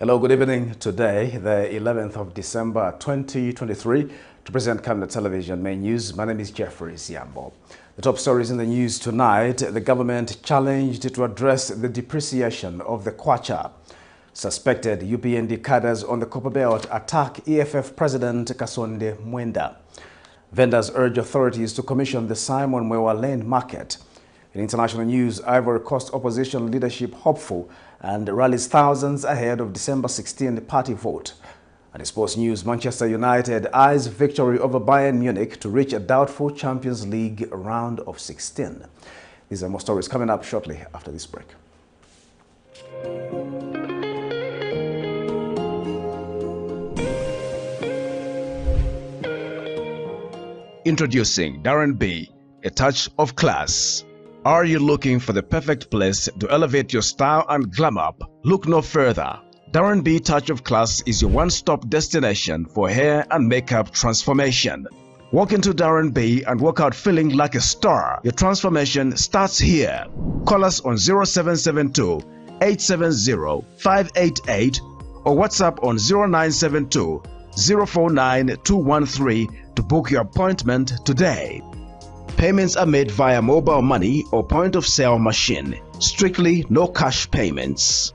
Hello, good evening. Today, the 11th of December 2023, to present Camnet Television Main News. My name is Jeffrey Siambo. The top stories in the news tonight: the government challenged to address the depreciation of the KWACHA. Suspected UPND cadres on the COPPERBELT attack EFF President KASONDE MWENDA. Vendors urge authorities to commission the MWEWA land market. In international news, Ivory Coast opposition leadership hopeful and rallies thousands ahead of December 16 party vote. And in sports news, Manchester United eyes victory over Bayern Munich to reach a doubtful Champions League round of 16. These are more stories coming up shortly after this break. Introducing Darren B, a touch of class. Are you looking for the perfect place to elevate your style and glam up? Look no further. Darren B Touch of Class is your one-stop destination for hair and makeup transformation. Walk into Darren B and walk out feeling like a star. Your transformation starts here. Call us on 0772 870 588 or WhatsApp on 0972 049 213 to book your appointment today. Payments are made via mobile money or point-of-sale machine. Strictly no cash payments.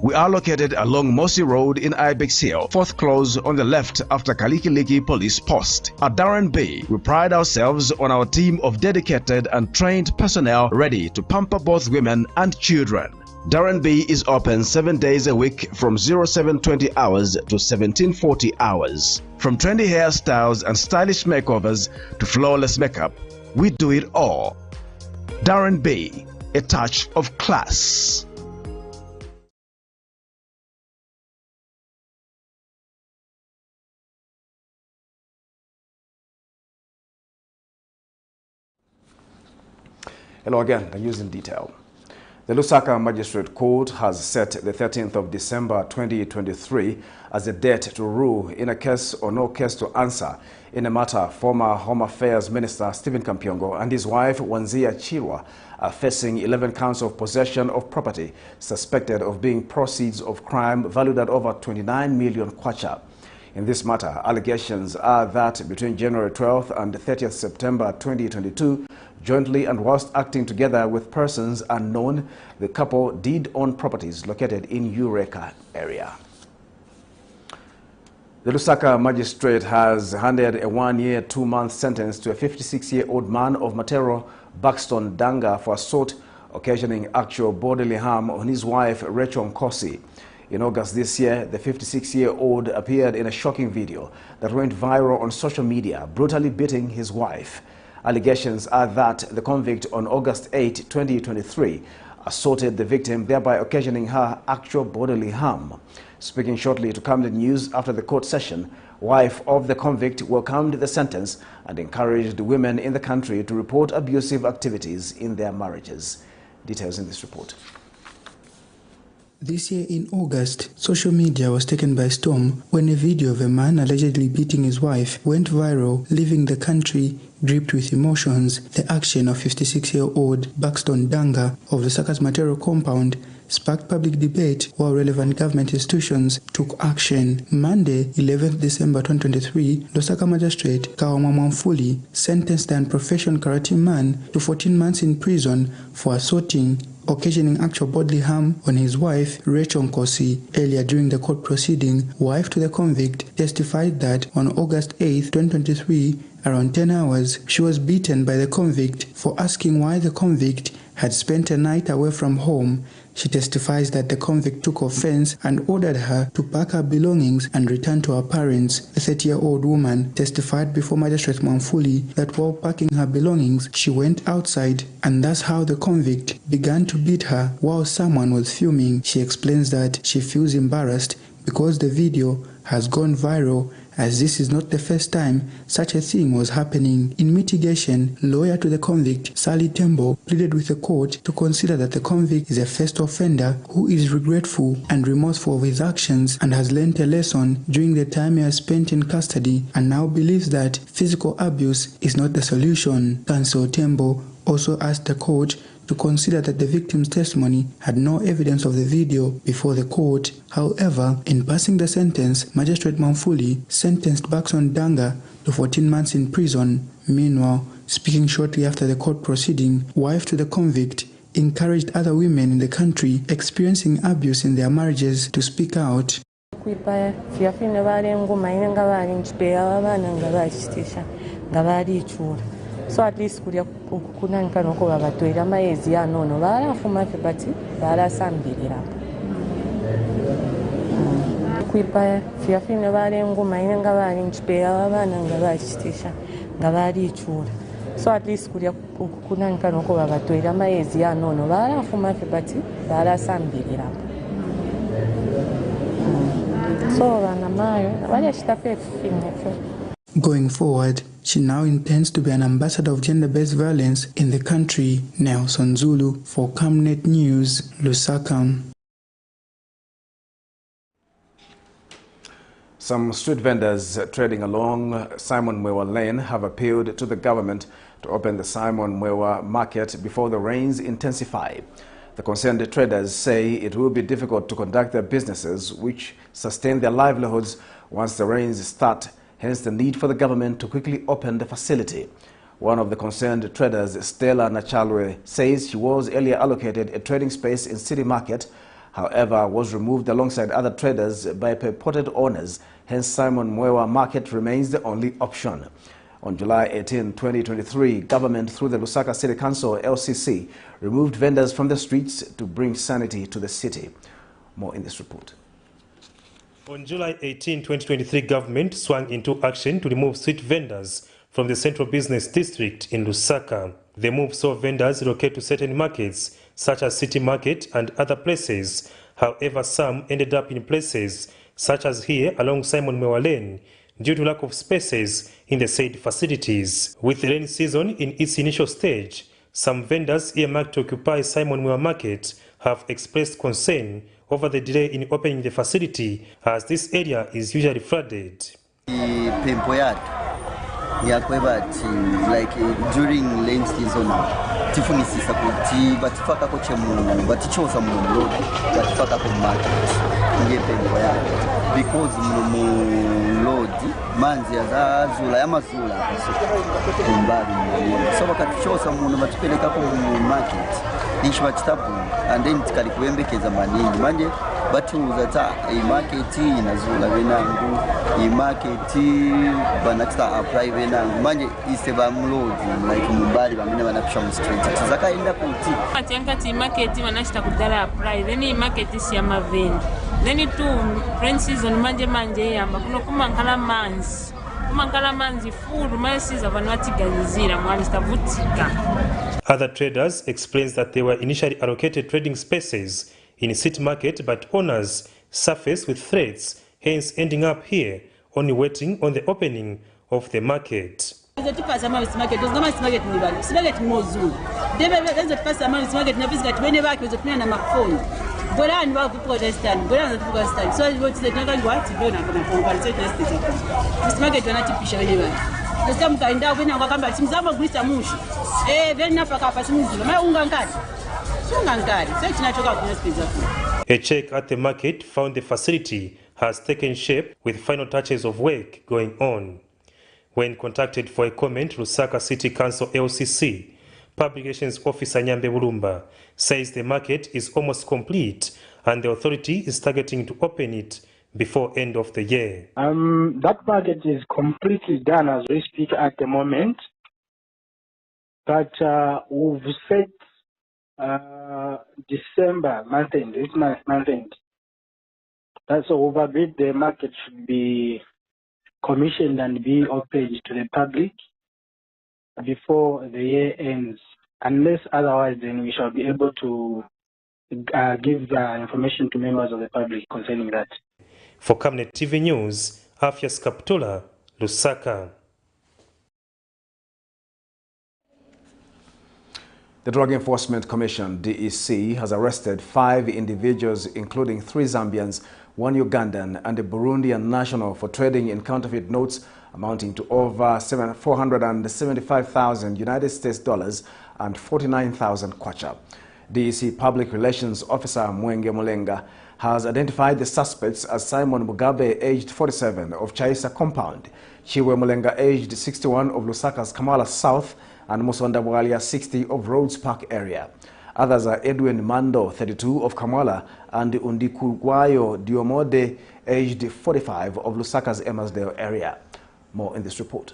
We are located along Mossy Road in Ibex Hill, fourth close on the left after Kalikiliki Police Post. At Darren B, we pride ourselves on our team of dedicated and trained personnel ready to pamper both women and children. Darren B is open 7 days a week from 0720 hours to 1740 hours. From trendy hairstyles and stylish makeovers to flawless makeup, we do it all. Darren B, a touch of class. Hello again, the news in detail. The Lusaka Magistrate Court has set the 13th of December 2023 as a date to rule in a case or no case to answer in a matter former Home Affairs Minister Stephen Kampyongo and his wife Wanzia Chirwa are facing 11 counts of possession of property suspected of being proceeds of crime valued at over 29 million kwacha. In this matter, allegations are that between January 12th and 30th September 2022, jointly and whilst acting together with persons unknown, the couple did own properties located in Eureka area. The Lusaka magistrate has handed a 1-year, 2-month sentence to a 56-year-old man of Matero, Buxton, Danga for assault occasioning actual bodily harm on his wife, Rachel Nkosi. In August this year, the 56-year-old appeared in a shocking video that went viral on social media, brutally beating his wife. Allegations are that the convict on August 8, 2023, assaulted the victim, thereby occasioning her actual bodily harm. Speaking shortly to Camnet News after the court session, wife of the convict welcomed the sentence and encouraged women in the country to report abusive activities in their marriages. Details in this report. This year in August, social media was taken by storm when a video of a man allegedly beating his wife went viral, leaving the country gripped with emotions. The action of 56-year-old Buxton Danga of the Sakas Matero compound sparked public debate while relevant government institutions took action. Monday, 11th December 2023, Lusaka Magistrate Kawama Mwamfuli sentenced the unprofessional karate man to 14 months in prison for assaulting, occasioning actual bodily harm on his wife, Rachel Nkosi. Earlier during the court proceeding, wife to the convict testified that on August 8, 2023, around 10 hours, she was beaten by the convict for asking why the convict had spent a night away from home. She testifies that the convict took offense and ordered her to pack her belongings and return to her parents. The 30-year-old woman testified before Magistrate Mwamfuli that while packing her belongings, she went outside, and that's how the convict began to beat her while someone was filming. She explains that she feels embarrassed because the video has gone viral, as this is not the first time such a thing was happening. In mitigation, lawyer to the convict, Sally Tembo, pleaded with the court to consider that the convict is a first offender who is regretful and remorseful of his actions and has learned a lesson during the time he has spent in custody and now believes that physical abuse is not the solution. Counsel Tembo also asked the court to consider that the victim's testimony had no evidence of the video before the court. However, in passing the sentence, Magistrate Mamfuli sentenced Baxon Danga to 14 months in prison. Meanwhile, speaking shortly after the court proceeding, wife to the convict encouraged other women in the country experiencing abuse in their marriages to speak out. So at least kuna nkano ko bagatwera maezi ya nono barafuma febati barasambirira kwipa fyafine bari nguma inenga bari nchipera abana ngabachitisha ngabari chura. So at least kuna nkano ko bagatwera maezi ya nono barafuma febati barasambirira so bana mayo bari ashitafe fine. Going forward, she now intends to be an ambassador of gender-based violence in the country. Nelson Zulu for Camnet News, Lusaka. Some street vendors trading along Simon MWEWA Lane have appealed to the government to open the Simon MWEWA market before the rains intensify. The concerned traders say it will be difficult to conduct their businesses, which sustain their livelihoods, once the rains start. Hence the need for the government to quickly open the facility. One of the concerned traders, Stella Nachalwe, says she was earlier allocated a trading space in City Market, however was removed alongside other traders by purported owners. Hence Simon MWEWA Market remains the only option. On July 18, 2023, government through the Lusaka City Council, LCC, removed vendors from the streets to bring sanity to the city. More in this report. On July 18, 2023, government swung into action to remove street vendors from the central business district in Lusaka. The move saw vendors relocate to certain markets, such as City Market and other places. However, some ended up in places, such as here along Simon MWEWA Lane, due to lack of spaces in the said facilities. With the rainy season in its initial stage, some vendors earmarked to occupy Simon MWEWA Market have expressed concern over the delay in opening the facility, as this area is usually flooded. Like during rain season, tifunisisa kuti batifaka ko chemu batichosa mu road batifaka ko market nje pembo ya because mu road manzi azazula yamazula kumbali so bakatichosa mu batipeleka ko mu market nishi batitabu and then tikali kuembekeza maningi manje batuza ta I market inazula benangu I market banata apply benangu manje iseba mu road like mumbali bamene banapisha mu street tizakaenda kuti atyankati market banashita kudala apply then I market isi ya mavendi then to rain season manje yamba kuno kumankala manzi full masiza banwatigalizira mwali stavutika. Other traders explains that they were initially allocated trading spaces in City Market, but owners surfaced with threats, hence ending up here, only waiting on the opening of the market. A check at the market found the facility has taken shape with final touches of work going on. When contacted for a comment, Lusaka City Council LCC, Publications Officer Nyambe Bulumba says the market is almost complete and the authority is targeting to open it before end of the year. That market is completely done as we speak at the moment, but we've set December month end, this month end. That's over a bit. The market should be commissioned and be opened to the public before the year ends. Unless otherwise, then we shall be able to give the information to members of the public concerning that. For Camnet TV News, Afias Kaptula, Lusaka. The Drug Enforcement Commission, DEC, has arrested 5 individuals, including 3 Zambians, 1 Ugandan, and a Burundian national for trading in counterfeit notes amounting to over 475,000 United States dollars and 49,000 kwacha. DEC Public Relations Officer MWENDA has identified the suspects as Simon Mugabe, aged 47, of Chaisa Compound, Chiwe Mulenga, aged 61, of Lusaka's Kamala South, and Musonda Bwalia, 60, of Rhodes Park area. Others are Edwin Mando, 32, of Kamala, and Undikugwayo Diomode, aged 45, of Lusaka's Emersdale area. More in this report.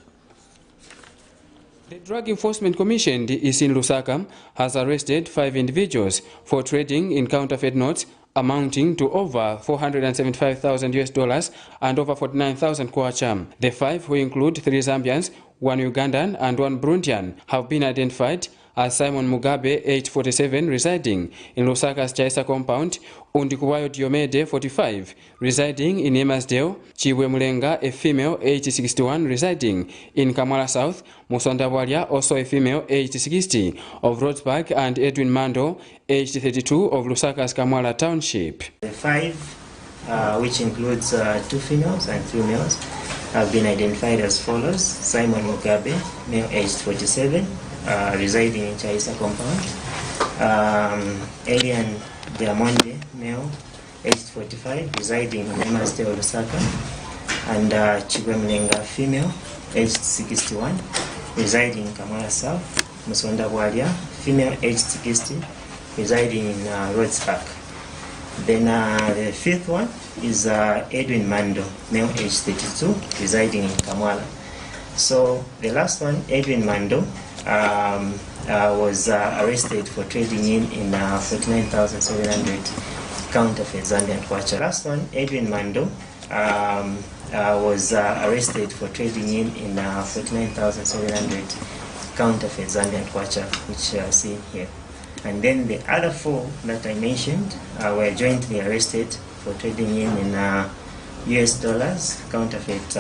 The Drug Enforcement Commission is in Lusaka has arrested 5 individuals for trading in counterfeit notes amounting to over $475,000 and over 49,000 kwacha. The 5, who include 3 Zambians, 1 Ugandan and 1 Burundian, have been identified as Simon Mugabe, age 47, residing in Lusaka's Chaisa Compound, Undikuwayo Diomede, 45, residing in Emersdale, Chiwe Mulenga, a female, age 61, residing in Kamala South, Musonda Bwalia, also a female, age 60, of Rhodes Park, and Edwin Mando, age 32, of Lusaka's Kamala Township. The 5, which includes 2 females and 3 males, have been identified as follows: Simon Mugabe, male, aged 47, residing in Chaisa Compound; Elian Diamonde, male, aged 45, residing in Emersdale, Lusaka; and Chiwe Mulenga, female, aged 61, residing in Kamala South; Musonda Bwalia, female, aged 60, residing in Rhodes Park. Then the 5th one is Edwin Mando, male, aged 32, residing in Kamala. So the last one, Edwin Mando, was arrested for trading in 49,700 counterfeit Zambian kwacha. Last one, Edwin Mando, was arrested for trading in 49,700 counterfeit Zambian kwacha, which you see here. And then the other 4 that I mentioned were jointly arrested for trading in US dollars counterfeit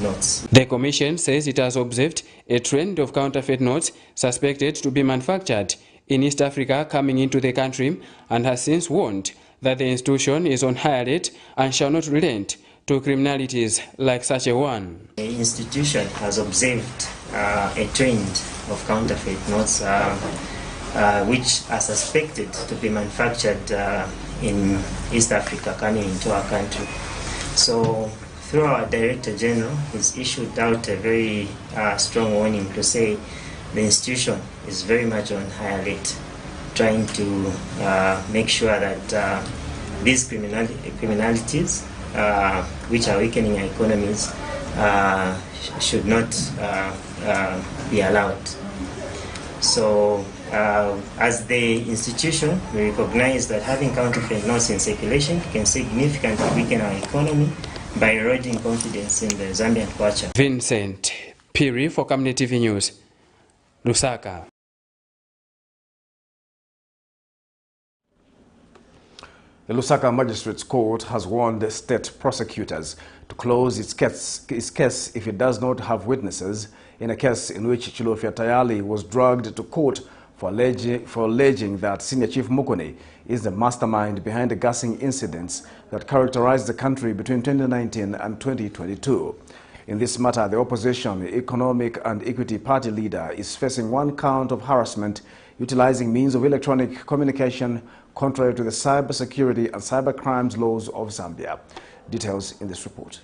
notes. The Commission says it has observed a trend of counterfeit notes suspected to be manufactured in East Africa coming into the country, and has since warned that the institution is on high alert and shall not relent to criminalities like such a one. The institution has observed a trend of counterfeit notes which are suspected to be manufactured in East Africa coming into our country. So through our Director General, he's issued out a very strong warning to say the institution is very much on high alert, trying to make sure that these criminalities, which are weakening our economies, should not be allowed. So as the institution, we recognize that having counterfeit notes in circulation can significantly weaken our economy by eroding confidence in the Zambian kwacha. Vincent Piri for Camnet TV News, Lusaka. The Lusaka Magistrates Court has warned the state prosecutors to close its case if it does not have witnesses in a case in which Chilofia Tayali was dragged to court for alleging that Senior Chief Mukone is the mastermind behind the gassing incidents that characterized the country between 2019 and 2022. In this matter, the opposition Economic and Equity Party leader is facing 1 count of harassment utilizing means of electronic communication contrary to the cybersecurity and cybercrimes laws of Zambia. Details in this report.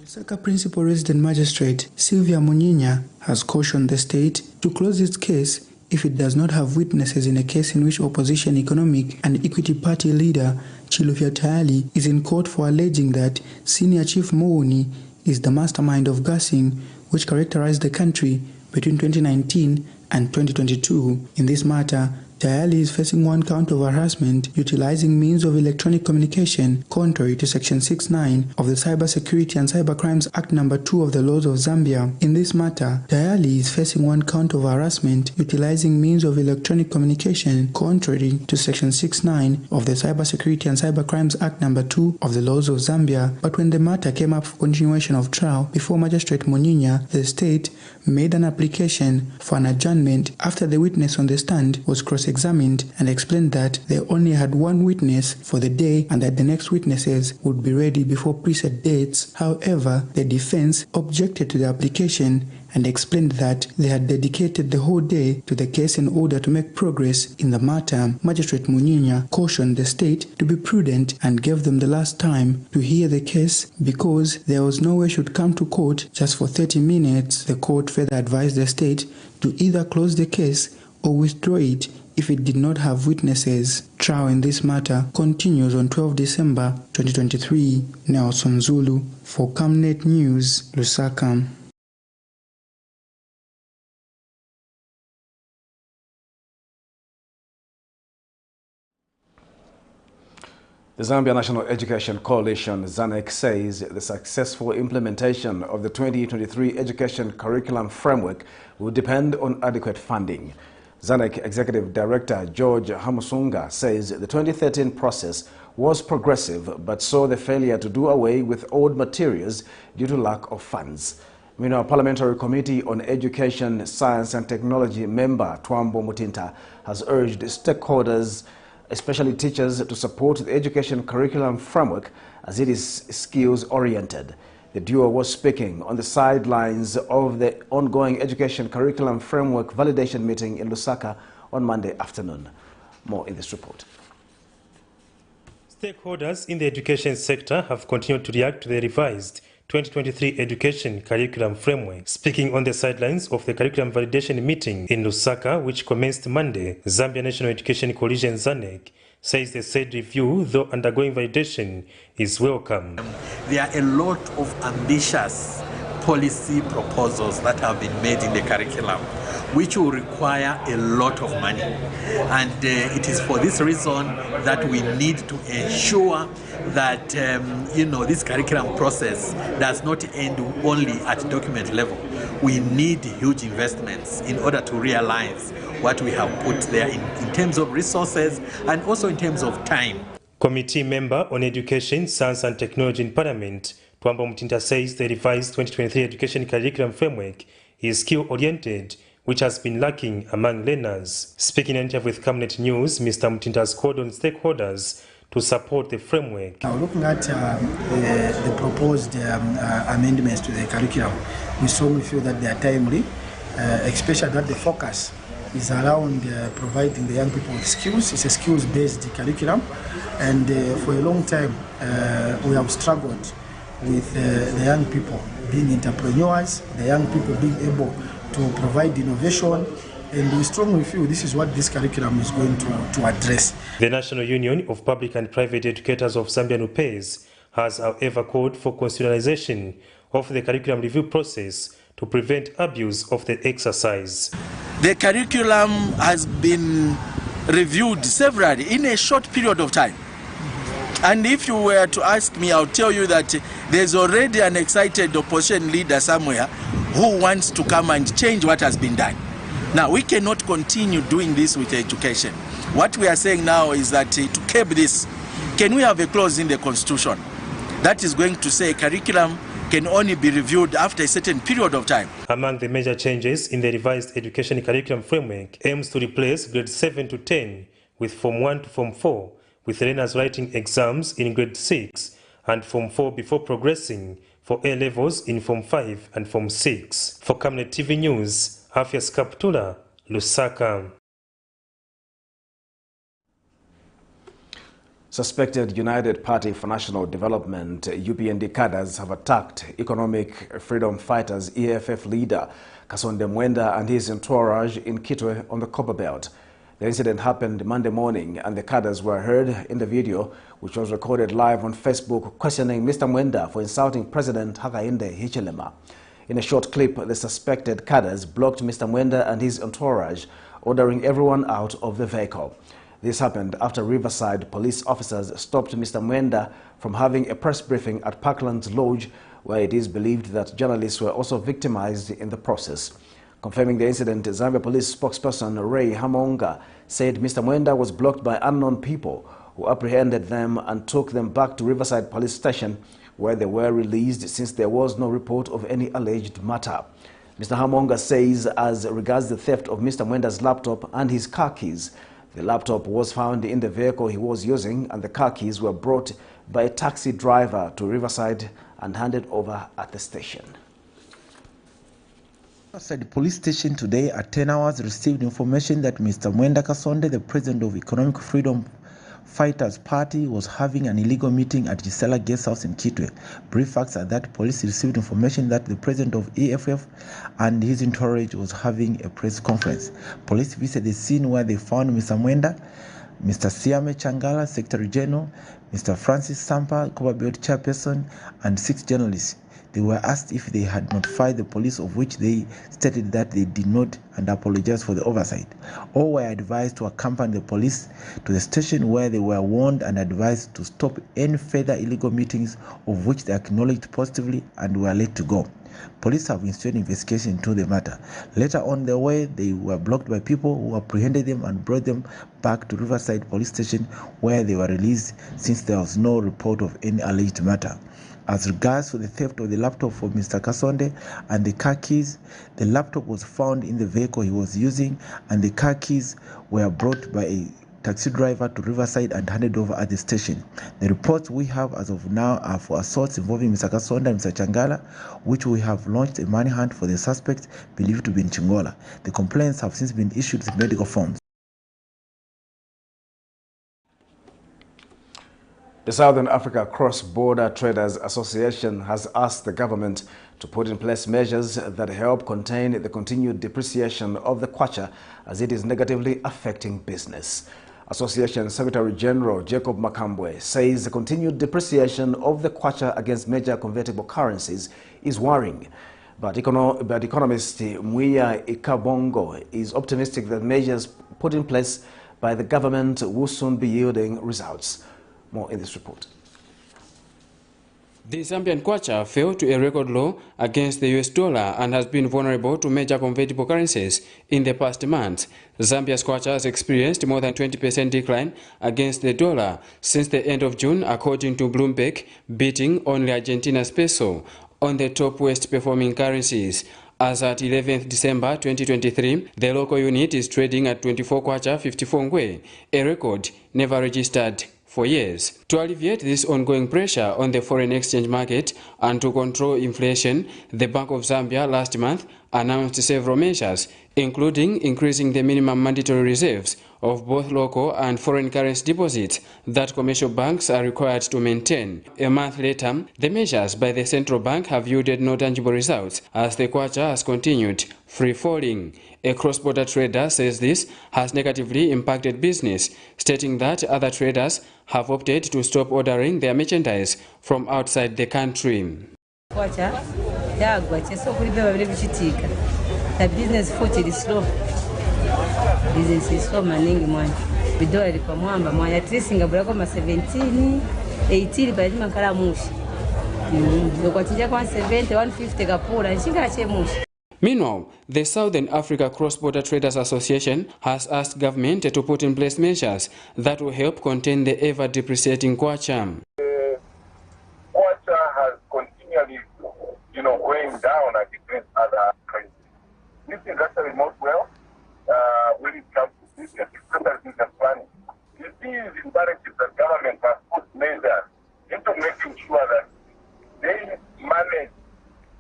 Lusaka Principal Resident Magistrate Sylvia Munyinya has cautioned the state to close its case if it does not have witnesses in a case in which opposition Economic and Equity Party leader Chilofia Tayali is in court for alleging that Senior Chief Mukone is the mastermind of gassing which characterized the country between 2019 and 2022. In this matter, Tayali is facing 1 count of harassment utilizing means of electronic communication contrary to Section 6(9) of the Cybersecurity and Cybercrimes Act No. 2 of the laws of Zambia. In this matter, Tayali is facing 1 count of harassment utilizing means of electronic communication contrary to Section 6(9) of the Cybersecurity and Cybercrimes Act No. 2 of the laws of Zambia. But when the matter came up for continuation of trial before Magistrate Munyinya, the state made an application for an adjournment after the witness on the stand was cross-examined and explained that they only had 1 witness for the day and that the next witnesses would be ready before preset dates. However, the defense objected to the application and explained that they had dedicated the whole day to the case in order to make progress in the matter. Magistrate Munyinya cautioned the state to be prudent and gave them the last time to hear the case because there was no way should come to court just for 30 minutes. The court further advised the state to either close the case or withdraw it if it did not have witnesses. Trial in this matter continues on 12 December 2023. Nelson Zulu for Camnet News, Lusaka. The Zambia National Education Coalition, ZANEC, says the successful implementation of the 2023 Education Curriculum Framework will depend on adequate funding. ZANEC Executive Director George Hamusunga says the 2013 process was progressive but saw the failure to do away with old materials due to lack of funds. Meanwhile, Parliamentary Committee on Education, Science and Technology member Twambo Mutinta has urged stakeholders, especially teachers, to support the education curriculum framework as it is skills-oriented. The duo was speaking on the sidelines of the ongoing education curriculum framework validation meeting in Lusaka on Monday afternoon. More in this report. Stakeholders in the education sector have continued to react to the revised 2023 Education Curriculum Framework. Speaking on the sidelines of the curriculum validation meeting in Lusaka, which commenced Monday, Zambia National Education Coalition ZANEC says the said review, though undergoing validation, is welcome. There are a lot of ambitious policy proposals that have been made in the curriculum, which will require a lot of money. And it is for this reason that we need to ensure that this curriculum process does not end only at document level. We need huge investments in order to realize what we have put there in terms of resources and also in terms of time. Committee member on Education, Science and Technology in Parliament, Twambo Mutinta, says the revised 2023 Education Curriculum Framework is skill-oriented, which has been lacking among learners. Speaking in an interview with Camnet News, Mr. Mutinta has called on stakeholders to support the framework. Now, looking at the proposed amendments to the curriculum, we strongly feel that they are timely, especially that the focus is around providing the young people with skills. It's a skills-based curriculum, and for a long time we have struggled with the young people being entrepreneurs, the young people being able to provide innovation, and we strongly feel this is what this curriculum is going to address. The National Union of Public and Private Educators of Zambia UPND has, however, called for constitutionalization of the curriculum review process to prevent abuse of the exercise. The curriculum has been reviewed severally in a short period of time. And if you were to ask me, I'll tell you that there's already an excited opposition leader somewhere who wants to come and change what has been done. Now, we cannot continue doing this with education. What we are saying now is that to curb this, can we have a clause in the Constitution that is going to say curriculum can only be reviewed after a certain period of time? Among the major changes in the revised education curriculum framework aims to replace grades 7 to 10 with Form 1 to Form 4, with learners writing exams in grade 6 and Form 4 before progressing for A levels in Form 5 and Form 6. For Camnet TV News, Afias Kaptula, Lusaka. Suspected United Party for National Development UPND cadres have attacked economic freedom fighters EFF leader KASONDE MWENDA and his entourage in Kitwe on the Copperbelt. The incident happened Monday morning, and the cadres were heard in the video, which was recorded live on Facebook, questioning Mr. MWENDA for insulting President Hakainde Hichilema. In a short clip, the suspected cadres blocked Mr. MWENDA and his entourage, ordering everyone out of the vehicle. This happened after Riverside police officers stopped Mr. MWENDA from having a press briefing at Parkland's Lodge, where it is believed that journalists were also victimized in the process. Confirming the incident, Zambia police spokesperson Ray Hamonga said Mr. MWENDA was blocked by unknown people who apprehended them and took them back to Riverside police station, where they were released since there was no report of any alleged matter. Mr. Hamonga says as regards the theft of Mr. MWENDA's laptop and his car keys, the laptop was found in the vehicle he was using, and the car keys were brought by a taxi driver to Riverside and handed over at the station. Outside the police station today at 10 hours received information that Mr. MWENDA Kasonde, the president of Economic Freedom Fighters Party, was having an illegal meeting at Gisela Guest House in Kitwe. Brief facts are that police received information that the president of EFF and his entourage was having a press conference. Police visited the scene where they found Mr. MWENDA, Mr. Siame Changala, Secretary General, Mr. Francis Sampa, COPPERBELT chairperson, and 6 journalists. They were asked if they had notified the police, of which they stated that they did not, and apologized for the oversight. All were advised to accompany the police to the station, where they were warned and advised to stop any further illegal meetings, of which they acknowledged positively and were let to go. Police have initiated investigation into the matter. Later on their way, they were blocked by people who apprehended them and brought them back to Riverside Police Station, where they were released since there was no report of any alleged matter. As regards to the theft of the laptop for Mr. Kasonde and the car keys, the laptop was found in the vehicle he was using, and the car keys were brought by a taxi driver to Riverside and handed over at the station. The reports we have as of now are for assaults involving Mr. Kasonde and Mr. Changala, which we have launched a manhunt for the suspects believed to be in Chingola. The complaints have since been issued with medical forms. The Southern Africa Cross-Border Traders Association has asked the government to put in place measures that help contain the continued depreciation of the kwacha, as it is negatively affecting business. Association Secretary General Jacob Makambwe says the continued depreciation of the kwacha against major convertible currencies is worrying. But economist Muia Ikabongo is optimistic that measures put in place by the government will soon be yielding results. More in this report. The Zambian kwacha fell to a record low against the US dollar and has been vulnerable to major convertible currencies in the past months. Zambia's kwacha has experienced more than 20% decline against the dollar since the end of June, according to Bloomberg, beating only Argentina's peso on the top worst performing currencies. As at 11th December 2023, the local unit is trading at 24 kwacha 54 ngwe, a record never registered for years. To alleviate this ongoing pressure on the foreign exchange market and to control inflation, the Bank of Zambia last month announced several measures, including increasing the minimum mandatory reserves of both local and foreign currency deposits that commercial banks are required to maintain. A month later, the measures by the central bank have yielded no tangible results, as the kwacha has continued free-falling. A cross-border trader says this has negatively impacted business, stating that other traders have opted to stop ordering their merchandise from outside the country. The business foot is slow. Business is slow maningi mwana. Bidola ilikuwa mwamba mwana. At least ngabula kwa 17, 18 bali mankala mushi. Kwa chinja kwa 70, 150 kapura. Nchinga che mushi. Meanwhile, the Southern Africa Cross-Border Traders Association has asked government to put in place measures that will help contain the ever-depreciating kwacha. Kwacha has continually, going down against other currencies. This is actually not well when it comes to business, especially business planning. You see the imperatives that government has put measures into making sure that they manage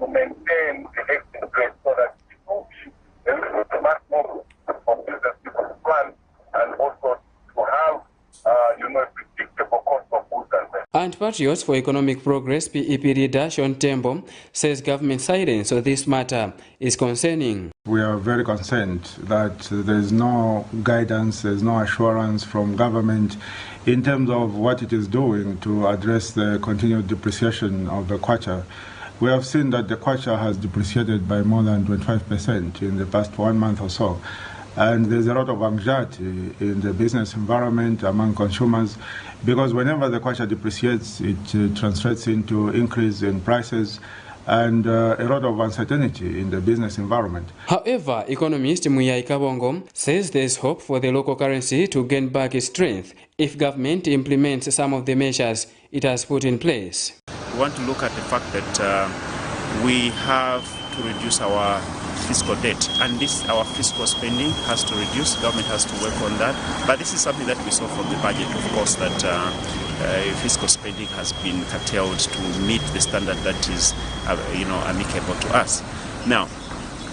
to maintain the exchange rate so that it will be a little bit much more of business people to plan and also to have a predictable cost of goods and services. And Patriots for Economic Progress PEP leader Sean Tembo says government silence on this matter is concerning. We are very concerned that there is no guidance, there is no assurance from government in terms of what it is doing to address the continued depreciation of the kwacha. We have seen that the kwacha has depreciated by more than 25% in the past 1 month or so. And there's a lot of anxiety in the business environment among consumers, because whenever the kwacha depreciates, it translates into increase in prices and a lot of uncertainty in the business environment. However, economist Muia Ikabongo says there's hope for the local currency to gain back its strength if government implements some of the measures it has put in place. We want to look at the fact that we have to reduce our fiscal debt, and our fiscal spending has to reduce. Government has to work on that, but this is something that we saw from the budget, of course, that fiscal spending has been curtailed to meet the standard that is amicable to us. Now,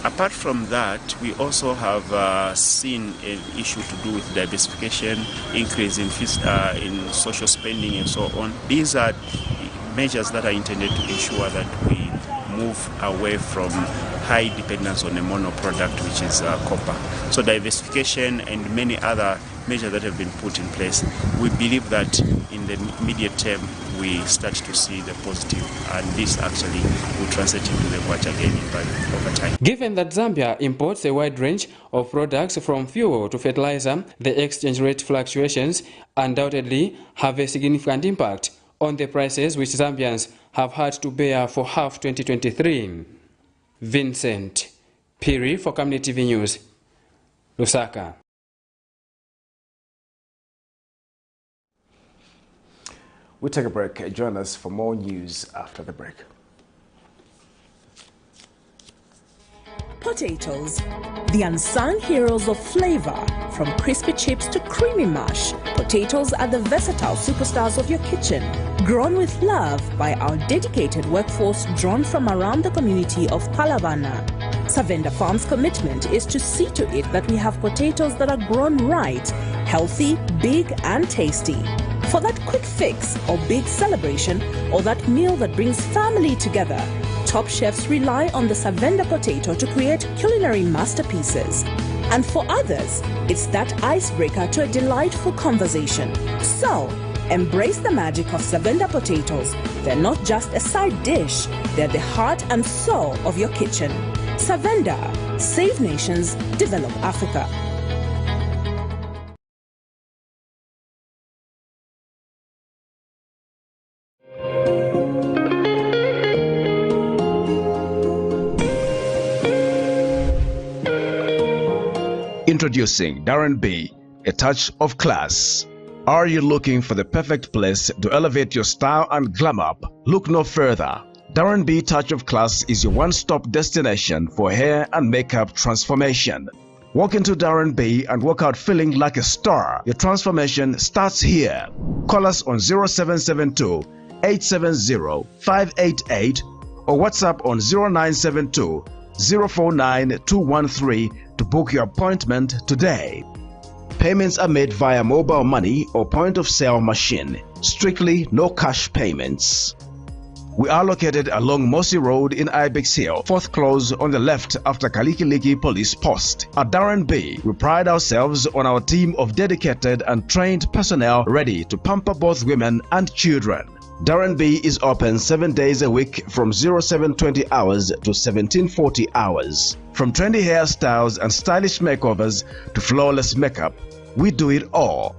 Apart from that, we also have seen an issue to do with diversification, increase in social spending and so on. These are measures that are intended to ensure that we move away from high dependence on a mono product, which is copper. So diversification and many other measures that have been put in place, we believe that in the immediate term we start to see the positive, and this actually will translate into the KWACHA gain in value over time. Given that Zambia imports a wide range of products from fuel to fertilizer, the exchange rate fluctuations undoubtedly have a significant impact on the prices which Zambians have had to bear for half 2023. Vincent Piri for Camnet TV News, Lusaka. We'll take a break. Join us for more news after the break. Potatoes, the unsung heroes of flavor. From crispy chips to creamy mash, potatoes are the versatile superstars of your kitchen. Grown with love by our dedicated workforce drawn from around the community of Palavana. Savenda Farm's commitment is to see to it that we have potatoes that are grown right, healthy, big and tasty. For that quick fix or big celebration or that meal that brings family together, top chefs rely on the Savenda potato to create culinary masterpieces. And for others, it's that icebreaker to a delightful conversation. So, embrace the magic of Savenda potatoes. They're not just a side dish, they're the heart and soul of your kitchen. Savenda, save nations, develop Africa. Introducing Darren B, a touch of class. Are you looking for the perfect place to elevate your style and glam up? Look no further. Darren B Touch of Class is your one-stop destination for hair and makeup transformation. Walk into Darren B and walk out feeling like a star. Your transformation starts here. Call us on 0772 870 588 or WhatsApp on 0972 049 213 to book your appointment today. Payments are made via mobile money or point-of-sale machine. Strictly no cash payments. We are located along Mossy Road in Ibex Hill, fourth close on the left after Kalikiliki Police Post. At Darren B, we pride ourselves on our team of dedicated and trained personnel ready to pamper both women and children. Darren B is open 7 days a week from 0720 hours to 1740 hours. From trendy hairstyles and stylish makeovers to flawless makeup, we do it all.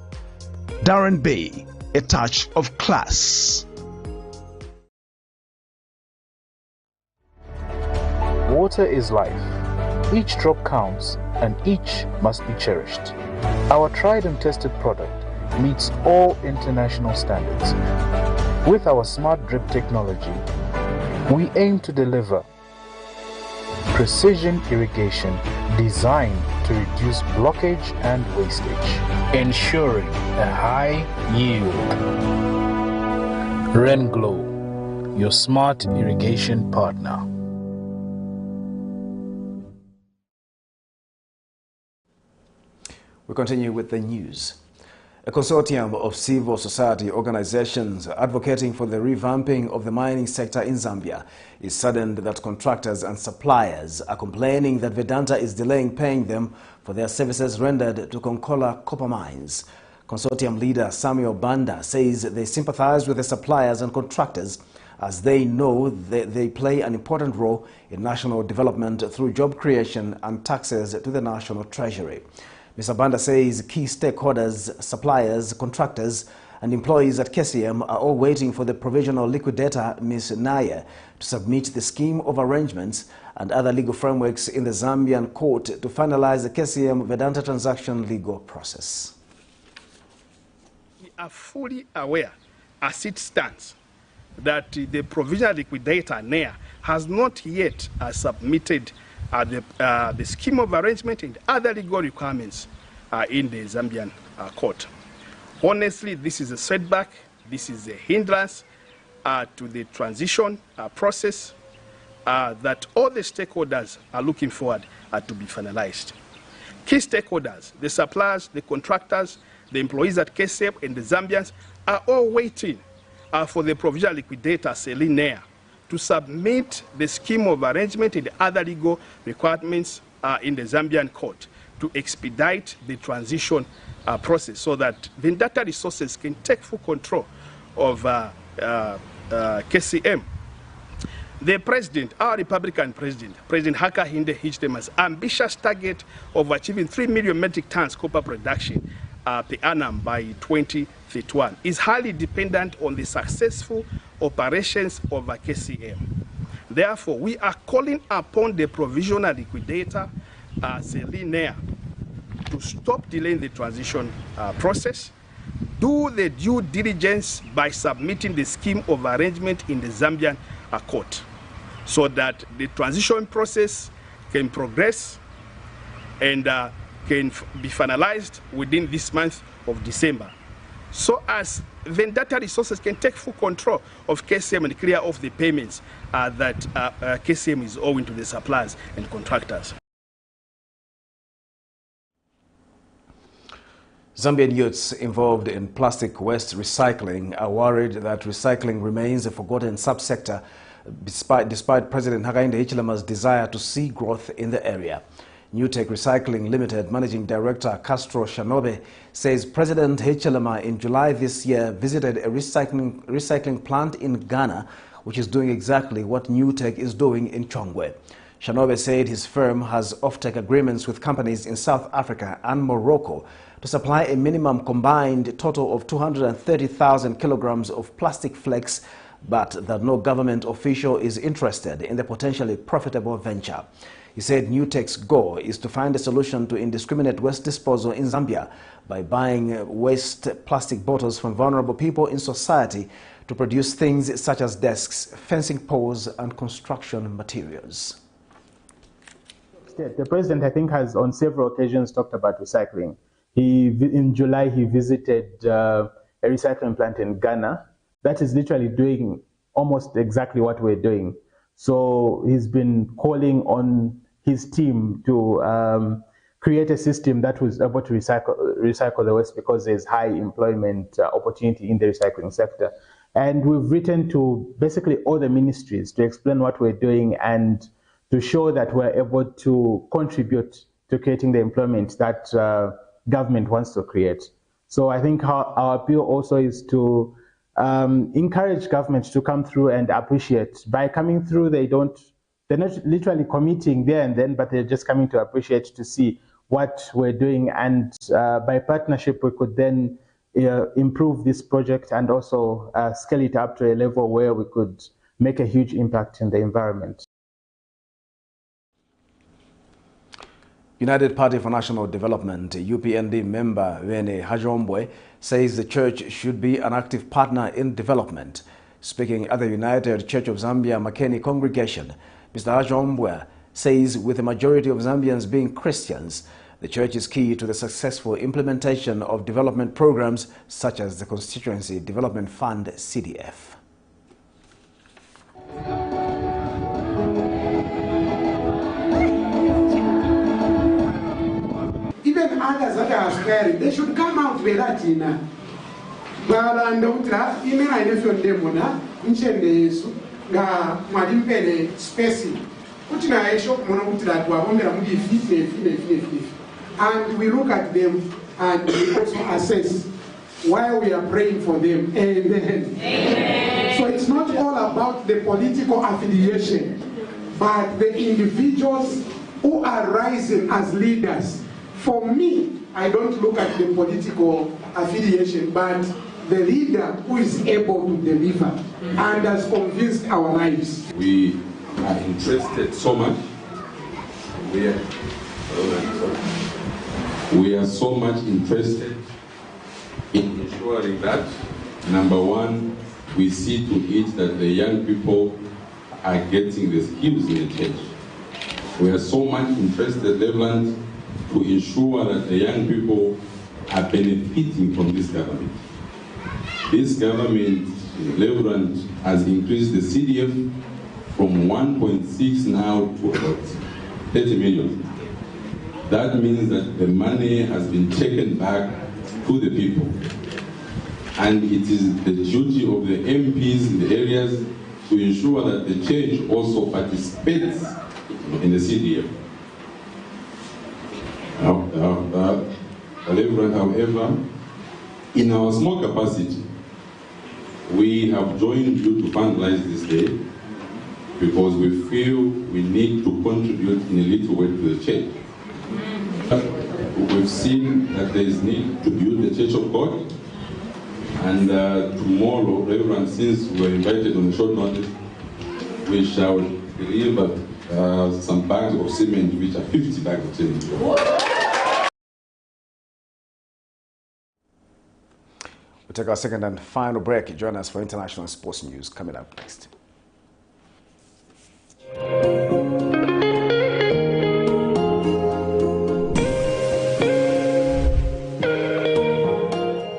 Darren B, a touch of class. Water is life. Each drop counts and each must be cherished. Our tried and tested product meets all international standards. With our smart drip technology, we aim to deliver precision irrigation designed to reduce blockage and wastage, ensuring a high yield. Rain Glow, your smart irrigation partner. We continue with the news. A consortium of civil society organizations advocating for the revamping of the mining sector in Zambia is saddened that contractors and suppliers are complaining that Vedanta is delaying paying them for their services rendered to Konkola copper mines. Consortium leader Samuel Banda says they sympathize with the suppliers and contractors as they know they play an important role in national development through job creation and taxes to the national treasury. Mr. Banda says key stakeholders, suppliers, contractors and employees at KCM are all waiting for the provisional liquidator, Ms. Nair, to submit the scheme of arrangements and other legal frameworks in the Zambian court to finalize the KCM Vedanta transaction legal process. We are fully aware, as it stands, that the provisional liquidator, Nair, has not yet submitted the scheme of arrangement and other legal requirements in the Zambian court. Honestly, this is a setback, this is a hindrance to the transition process, that all the stakeholders are looking forward to be finalized. Key stakeholders, the suppliers, the contractors, the employees at KCM and the Zambians are all waiting for the provisional liquidator, Selinea, to submit the scheme of arrangement and other legal requirements in the Zambian court to expedite the transition process so that Vendata Resources can take full control of KCM. The president, our Republican president, President Hakainde Hichilema's ambitious target of achieving 3 million metric tons copper production per annum by 2031 is highly dependent on the successful operations of KCM. Therefore, we are calling upon the provisional liquidator, Selinea, to stop delaying the transition process, do the due diligence by submitting the scheme of arrangement in the Zambian court, so that the transition process can progress and can be finalized within this month of December, so as Vendata Resources can take full control of KCM and clear off the payments that KCM is owing to the suppliers and contractors. Zambian youths involved in plastic waste recycling are worried that recycling remains a forgotten subsector despite President Hakainde Hichilema's desire to see growth in the area. Newtech Recycling Limited Managing Director Castro Shanobe says President Hichilema in July this year visited a recycling plant in Ghana, which is doing exactly what Newtech is doing in Chongwe. Shanobe said his firm has offtake agreements with companies in South Africa and Morocco to supply a minimum combined total of 230,000 kilograms of plastic flakes, but that no government official is interested in the potentially profitable venture. He said Newtech's goal is to find a solution to indiscriminate waste disposal in Zambia by buying waste plastic bottles from vulnerable people in society to produce things such as desks, fencing poles, and construction materials. The president, I think, has on several occasions talked about recycling. In July, he visited a recycling plant in Ghana that is literally doing almost exactly what we're doing. So he's been calling on his team to create a system that was able to recycle the waste, because there's high employment opportunity in the recycling sector. And we've written to basically all the ministries to explain what we're doing and to show that we're able to contribute to creating the employment that government wants to create. So I think our appeal also is to encourage government to come through and appreciate. By coming through, they're not literally committing there and then, but they're just coming to appreciate, to see what we're doing, and by partnership we could then improve this project and also scale it up to a level where we could make a huge impact in the environment. United Party for National Development, UPND member Wene Hajombwe, says the church should be an active partner in development. Speaking at the United Church of Zambia Makeni congregation, Mr. Hajombwe says with the majority of Zambians being Christians, the church is key to the successful implementation of development programs such as the Constituency Development Fund, CDF. Even others that are swearing, they should come out with that in. And we look at them and we also assess while we are praying for them. Amen. Amen. So it's not all about the political affiliation, but the individuals who are rising as leaders. For me, I don't look at the political affiliation, but the leader who is able to deliver and has convinced our lives. We are interested so much. We are so much interested in ensuring that, number one, we see to it that the young people are getting the skills in the church. We are so much interested, Reverend, to ensure that the young people are benefiting from this government. This government, Reverend, has increased the CDF from 1.6 now to about 30 million. That means that the money has been taken back to the people. And it is the duty of the MPs in the areas to ensure that the change also participates in the CDF. However, in our small capacity, we have joined you to finalize this day because we feel we need to contribute in a little way to the church. We've seen that there is need to build the Church of God, and tomorrow, Reverend, since we were invited on a short notice, we shall deliver some bags of cement, which are 50 bags of cement. We'll take our second and final break. Join us for international sports news coming up next.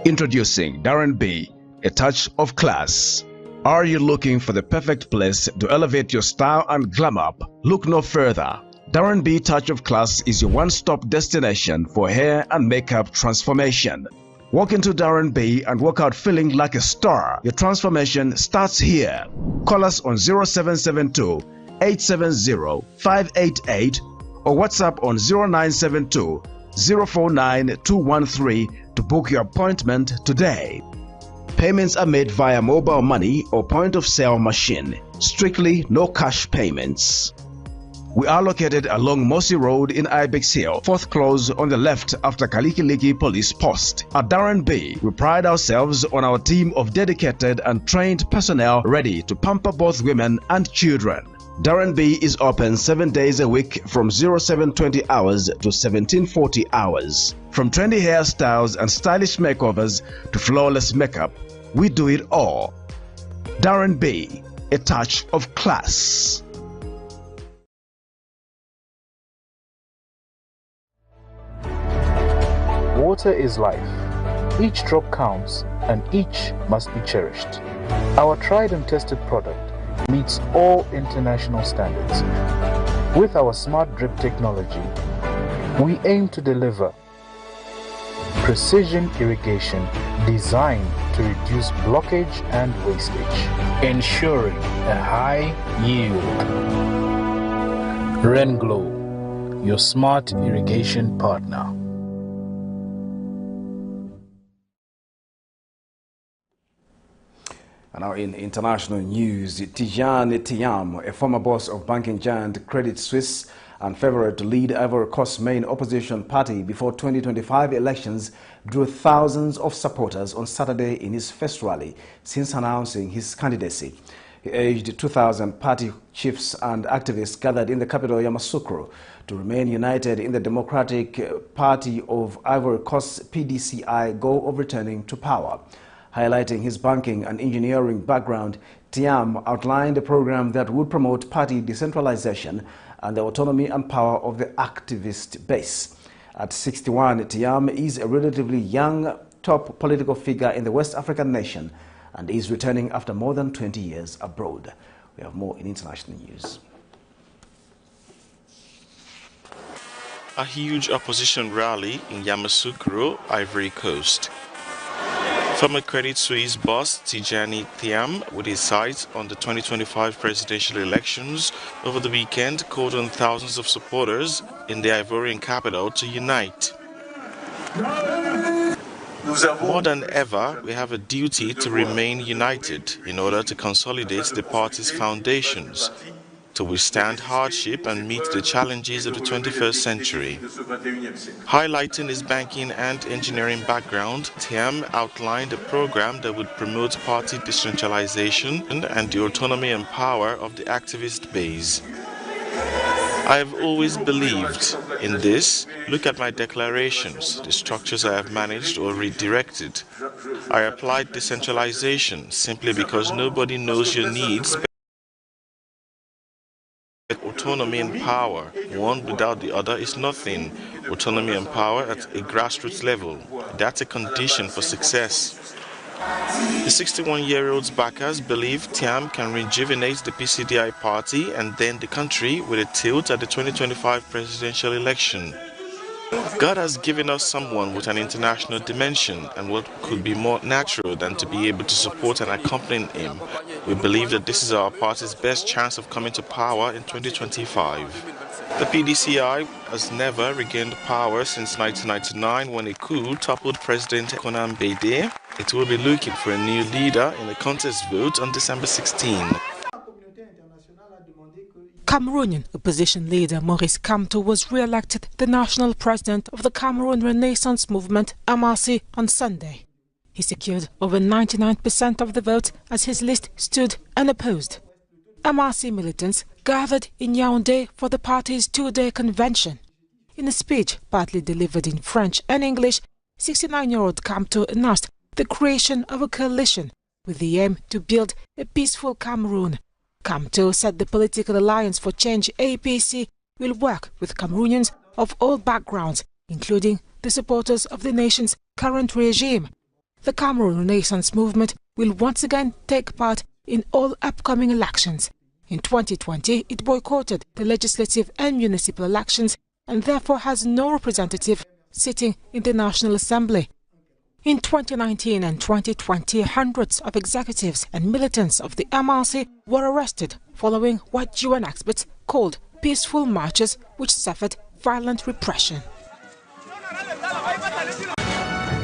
Introducing Darren B, a touch of class. Are you looking for the perfect place to elevate your style and glam up? Look no further. Darren B Touch of Class is your one-stop destination for hair and makeup transformation. Walk into Darren B and walk out feeling like a star. Your transformation starts here. Call us on 0772 870 588 or WhatsApp on 0972 049 213 to book your appointment today. Payments are made via mobile money or point-of-sale machine. Strictly no cash payments. We are located along Mossy Road in Ibex Hill, fourth close on the left after Kalikiliki Police Post. At Darren B, we pride ourselves on our team of dedicated and trained personnel ready to pamper both women and children. Darren B is open 7 days a week from 0720 hours to 1740 hours. From trendy hairstyles and stylish makeovers to flawless makeup, we do it all. Darren B, a touch of class. Water is life. Each drop counts and each must be cherished. Our tried and tested product meets all international standards. With our smart drip technology, we aim to deliver precision irrigation designed to reduce blockage and wastage, ensuring a high yield. RainGlow, your smart irrigation partner. And now in international news, Tidjane Thiam, a former boss of banking giant Credit Suisse and favorite to lead Ivory Coast's main opposition party before 2025 elections, drew thousands of supporters on Saturday in his first rally since announcing his candidacy. He urged 2,000 party chiefs and activists gathered in the capital Yamoussoukro to remain united in the Democratic Party of Ivory Coast's PDCI goal of returning to power. Highlighting his banking and engineering background, Thiam outlined a program that would promote party decentralization and the autonomy and power of the activist base. At 61, Thiam is a relatively young top political figure in the West African nation and is returning after more than 20 years abroad. We have more in international news. A huge opposition rally in Yamoussoukro, Ivory Coast. Former Credit Suisse boss Tidjane Thiam, with his sights on the 2025 presidential elections over the weekend, called on thousands of supporters in the Ivorian capital to unite. More than ever, we have a duty to remain united in order to consolidate the party's foundations, to withstand hardship and meet the challenges of the 21st century. Highlighting his banking and engineering background, Thiam outlined a program that would promote party decentralization and the autonomy and power of the activist base. I have always believed in this. Look at my declarations, the structures I have managed or redirected. I applied decentralization simply because nobody knows your needs. Autonomy and power, one without the other is nothing. Autonomy and power at a grassroots level, that's a condition for success. The 61-year-old's backers believe Thiam can rejuvenate the PCDI party and then the country with a tilt at the 2025 presidential election. God has given us someone with an international dimension, and what could be more natural than to be able to support and accompany him. We believe that this is our party's best chance of coming to power in 2025. The PDCI has never regained power since 1999 when a coup toppled President Konan Bede. It will be looking for a new leader in the contest vote on December 16. Cameroonian opposition leader Maurice Kamto was re-elected the national president of the Cameroon Renaissance Movement, MRC, on Sunday. He secured over 99% of the vote as his list stood unopposed. MRC militants gathered in Yaoundé for the party's two-day convention. In a speech partly delivered in French and English, 69-year-old Kamto announced the creation of a coalition with the aim to build a peaceful Cameroon. Kamto said the Political Alliance for Change APC will work with Cameroonians of all backgrounds, including the supporters of the nation's current regime. The Cameroon Renaissance Movement will once again take part in all upcoming elections. In 2020, it boycotted the legislative and municipal elections and therefore has no representative sitting in the National Assembly. In 2019 and 2020, hundreds of executives and militants of the MRC were arrested following what UN experts called peaceful marches which suffered violent repression.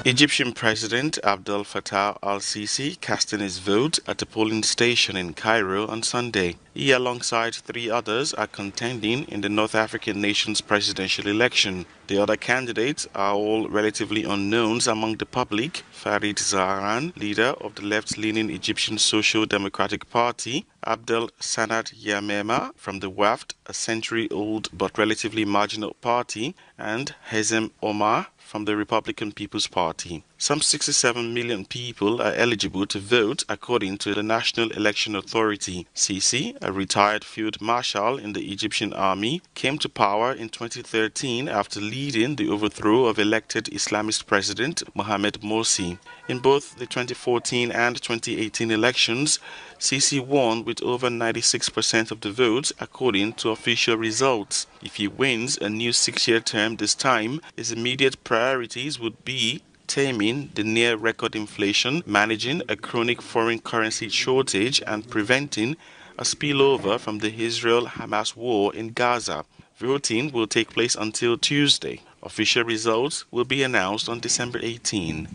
Egyptian President Abdel Fattah al-Sisi casting his vote at a polling station in Cairo on Sunday. He, alongside three others, are contending in the North African nation's presidential election. The other candidates are all relatively unknowns among the public. Farid Zahran, leader of the left-leaning Egyptian Social Democratic Party, Abdel Sanad Yamema from the WAFD, a century-old but relatively marginal party, and Hezem Omar from the Republican People's Party. Some 67 million people are eligible to vote according to the National Election Authority. Sisi, a retired field marshal in the Egyptian army, came to power in 2013 after leading the overthrow of elected Islamist President Mohamed Morsi. In both the 2014 and 2018 elections, Sisi won with over 96% of the votes according to official results. If he wins a new 6-year term this time, his immediate priorities would be taming the near-record inflation, managing a chronic foreign currency shortage, and preventing a spillover from the Israel-Hamas war in Gaza. Voting will take place until Tuesday. Official results will be announced on December 18.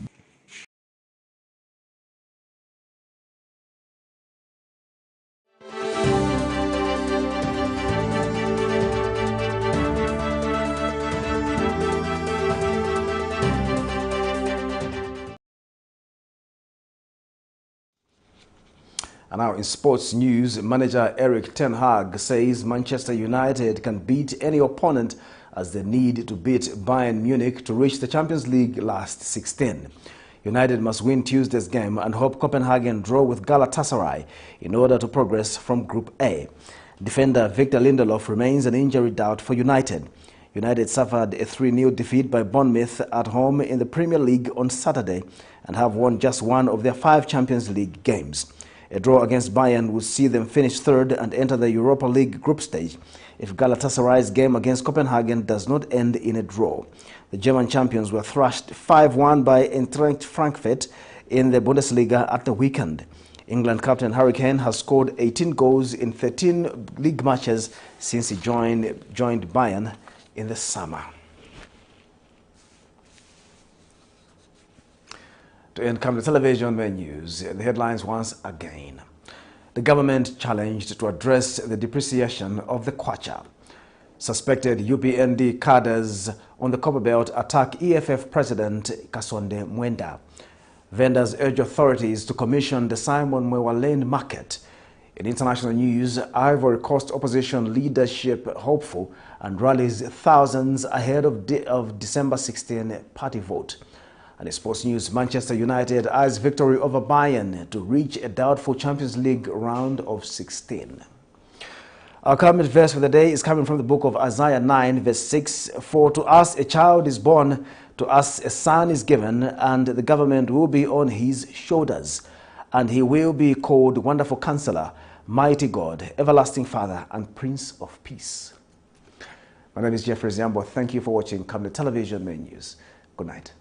And now in sports news, manager Erik ten Hag says Manchester United can beat any opponent as they need to beat Bayern Munich to reach the Champions League last 16. United must win Tuesday's game and hope Copenhagen draw with Galatasaray in order to progress from Group A. Defender Victor Lindelof remains an injury doubt for United. United suffered a 3-0 defeat by Bournemouth at home in the Premier League on Saturday and have won just one of their 5 Champions League games. A draw against Bayern would see them finish third and enter the Europa League group stage if Galatasaray's game against Copenhagen does not end in a draw. The German champions were thrashed 5-1 by Eintracht Frankfurt in the Bundesliga at the weekend. England captain Harry Kane has scored 18 goals in 13 league matches since he joined Bayern in the summer. To end Camnet television news, the headlines once again. The government challenged to address the depreciation of the KWACHA. Suspected UPND cadres on the COPPERBELT attack EFF President KASONDE MWENDA. Vendors urge authorities to commission the Simon MWEWA Lane Market. In international news, Ivory Coast opposition leadership hopeful and rallies thousands ahead of December 16 party vote. And in sports news, Manchester United eyes victory over Bayern to reach a doubtful Champions League round of 16. Our Camnet verse for the day is coming from the book of Isaiah 9 verse 6. For to us a child is born, To us a son is given, and the government will be on his shoulders, and he will be called Wonderful Counselor, Mighty God, Everlasting Father, and Prince of Peace. My name is Jeffrey Ziambo. Thank you for watching Camnet Television Main News. Good night.